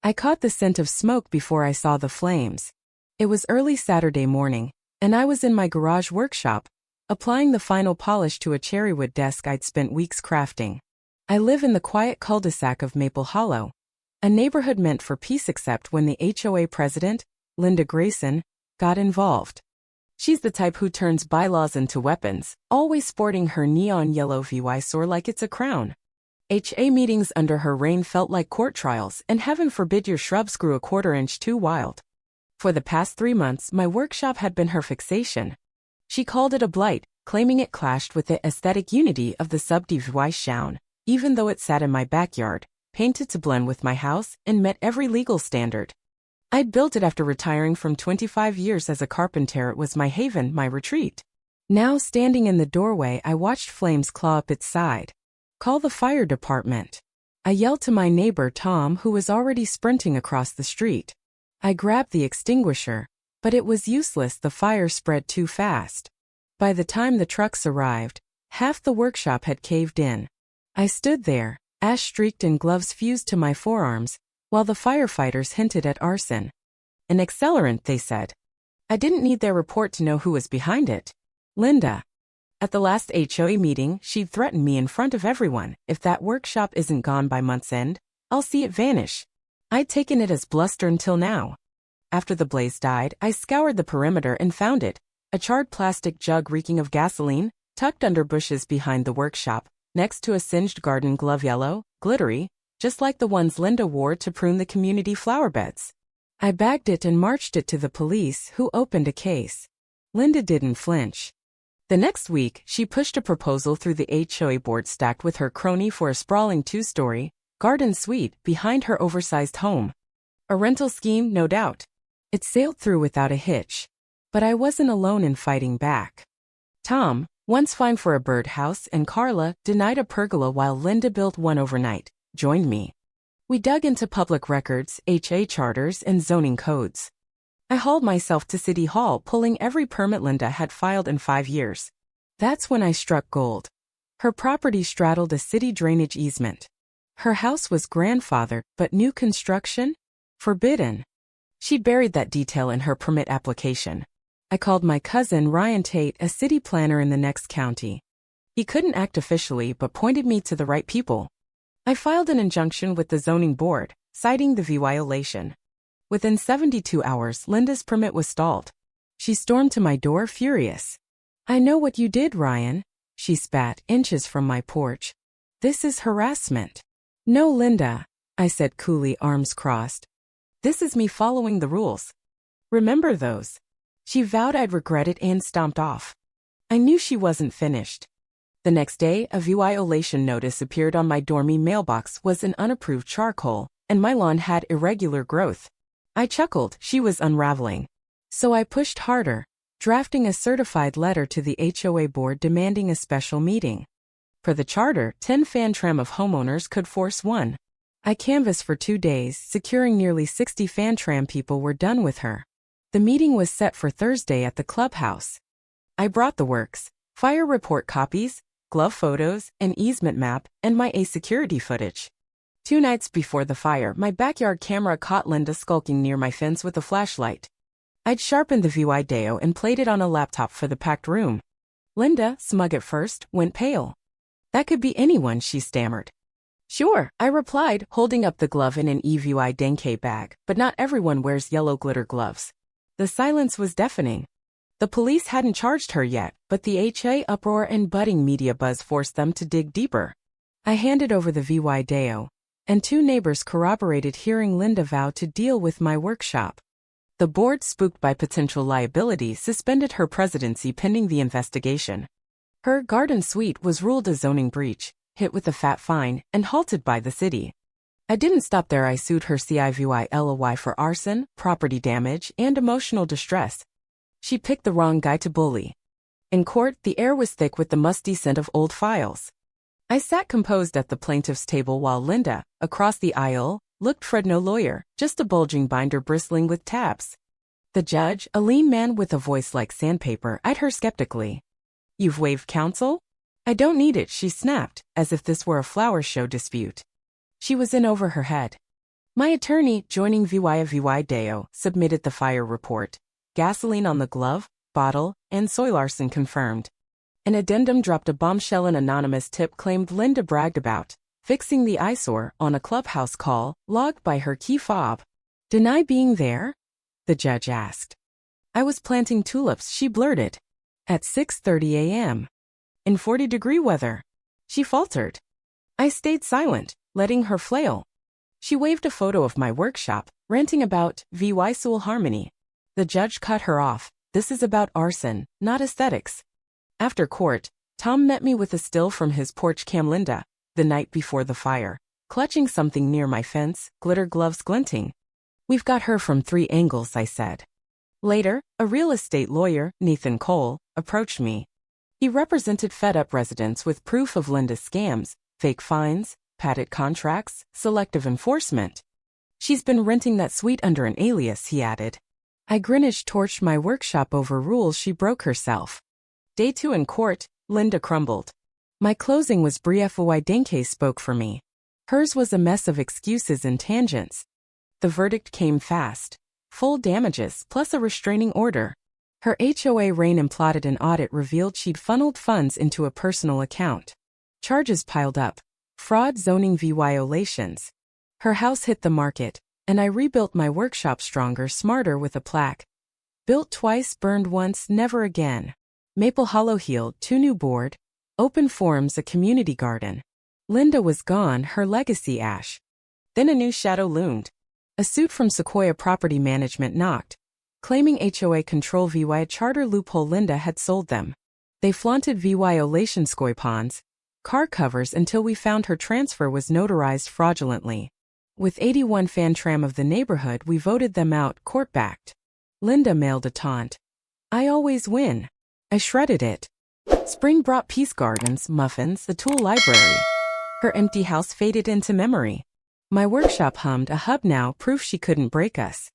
I caught the scent of smoke before I saw the flames. It was early Saturday morning, and I was in my garage workshop, applying the final polish to a cherrywood desk I'd spent weeks crafting. I live in the quiet cul-de-sac of Maple Hollow, a neighborhood meant for peace except when the HOA president, Linda Grayson, got involved. She's the type who turns bylaws into weapons, always sporting her neon yellow VY sword like it's a crown. HA meetings under her reign felt like court trials, and heaven forbid your shrubs grew a quarter-inch too wild. For the past 3 months, my workshop had been her fixation. She called it a blight, claiming it clashed with the aesthetic unity of the subdiv Weisschauen, even though it sat in my backyard, painted to blend with my house, and met every legal standard. I'd built it after retiring from 25 years as a carpenter. It was my haven, my retreat. Now, standing in the doorway, I watched flames claw up its side. "Call the fire department." I yelled to my neighbor Tom, who was already sprinting across the street. I grabbed the extinguisher, but it was useless. The fire spread too fast. By the time the trucks arrived, half the workshop had caved in. I stood there, ash-streaked and gloves fused to my forearms, while the firefighters hinted at arson. An accelerant, they said. I didn't need their report to know who was behind it. Linda. At the last HOA meeting, she'd threatened me in front of everyone. "If that workshop isn't gone by month's end, I'll see it vanish." I'd taken it as bluster until now. After the blaze died, I scoured the perimeter and found it, a charred plastic jug reeking of gasoline, tucked under bushes behind the workshop, next to a singed garden glove, yellow, glittery, just like the ones Linda wore to prune the community flower beds. I bagged it and marched it to the police, who opened a case. Linda didn't flinch. The next week, she pushed a proposal through the HOA board stacked with her crony for a sprawling 2-story garden suite behind her oversized home. A rental scheme, no doubt. It sailed through without a hitch. But I wasn't alone in fighting back. Tom, once fined for a birdhouse, and Carla, denied a pergola while Linda built one overnight, joined me. We dug into public records, HA charters, and zoning codes. I hauled myself to City Hall, pulling every permit Linda had filed in 5 years. That's when I struck gold. Her property straddled a city drainage easement. Her house was grandfathered, but new construction? Forbidden. She'd buried that detail in her permit application. I called my cousin Ryan Tate, a city planner in the next county. He couldn't act officially but pointed me to the right people. I filed an injunction with the zoning board, citing the violation. Within 72 hours, Linda's permit was stalled. She stormed to my door, furious. "I know what you did, Ryan," she spat, inches from my porch. "This is harassment." "No, Linda," I said coolly, arms crossed. "This is me following the rules. Remember those." She vowed I'd regret it and stomped off. I knew she wasn't finished. The next day, a violation notice appeared on my dormy mailbox. Was an unapproved charcoal, and my lawn had irregular growth. I chuckled, she was unraveling. So I pushed harder, drafting a certified letter to the HOA board demanding a special meeting. For the charter, 10 fan tram of homeowners could force one. I canvassed for 2 days, securing nearly 60 fan tram people were done with her. The meeting was set for Thursday at the clubhouse. I brought the works, fire report copies, glove photos, an easement map, and my security footage. 2 nights before the fire, my backyard camera caught Linda skulking near my fence with a flashlight. I'd sharpened the video and played it on a laptop for the packed room. Linda, smug at first, went pale. "That could be anyone," she stammered. "Sure," I replied, holding up the glove in an EVI Denke bag, "but not everyone wears yellow glitter gloves." The silence was deafening. The police hadn't charged her yet, but the HA uproar and budding media buzz forced them to dig deeper. I handed over the video, and 2 neighbors corroborated hearing Linda vow to deal with my workshop. The board, spooked by potential liability, suspended her presidency pending the investigation. Her garden suite was ruled a zoning breach, hit with a fat fine, and halted by the city. I didn't stop there. I sued her CIVILY for arson, property damage, and emotional distress. She picked the wrong guy to bully. In court, the air was thick with the musty scent of old files. I sat composed at the plaintiff's table while Linda, across the aisle, looked Fred no lawyer, just a bulging binder bristling with tabs. The judge, a lean man with a voice like sandpaper, eyed her skeptically. "You've waived counsel?" "I don't need it," she snapped, as if this were a flower show dispute. She was in over her head. My attorney, joining VY Deo, submitted the fire report. Gasoline on the glove, bottle, and soil arson confirmed. An addendum dropped a bombshell. An anonymous tip claimed Linda bragged about fixing the eyesore on a clubhouse call logged by her key fob. Deny being there? The judge asked. I was planting tulips, she blurted. At 6:30 a.m. In 40-degree weather. She faltered. I stayed silent, letting her flail. She waved a photo of my workshop, ranting about VY Soul Harmony. The judge cut her off. This is about arson, not aesthetics. After court, Tom met me with a still from his porch cam. Linda, the night before the fire, clutching something near my fence, glitter gloves glinting. We've got her from 3 angles, I said. Later, a real estate lawyer, Nathan Cole, approached me. He represented fed-up residents with proof of Linda's scams, fake fines, padded contracts, selective enforcement. She's been renting that suite under an alias, he added. I Greenwich torched my workshop over rules she broke herself. Day 2 in court, Linda crumbled. My closing was brief. Denke spoke for me. Hers was a mess of excuses and tangents. The verdict came fast. Full damages plus a restraining order. Her HOA reign imploded. An audit revealed she'd funneled funds into a personal account. Charges piled up. Fraud, zoning violations. Her house hit the market, and I rebuilt my workshop stronger, smarter with a plaque. Built twice, burned once, never again. Maple Hollow healed, 2 new board. Open forums, a community garden. Linda was gone, her legacy ash. Then a new shadow loomed. A suit from Sequoia Property Management knocked, claiming HOA control via a charter loophole. Linda had sold them. They flaunted violation scoipons, car covers until we found her transfer was notarized fraudulently. With 81 fan tram of the neighborhood, we voted them out, court-backed. Linda mailed a taunt. I always win. I shredded it. Spring brought peace gardens, muffins, a tool library. Her empty house faded into memory. My workshop hummed, a hub now, proof she couldn't break us.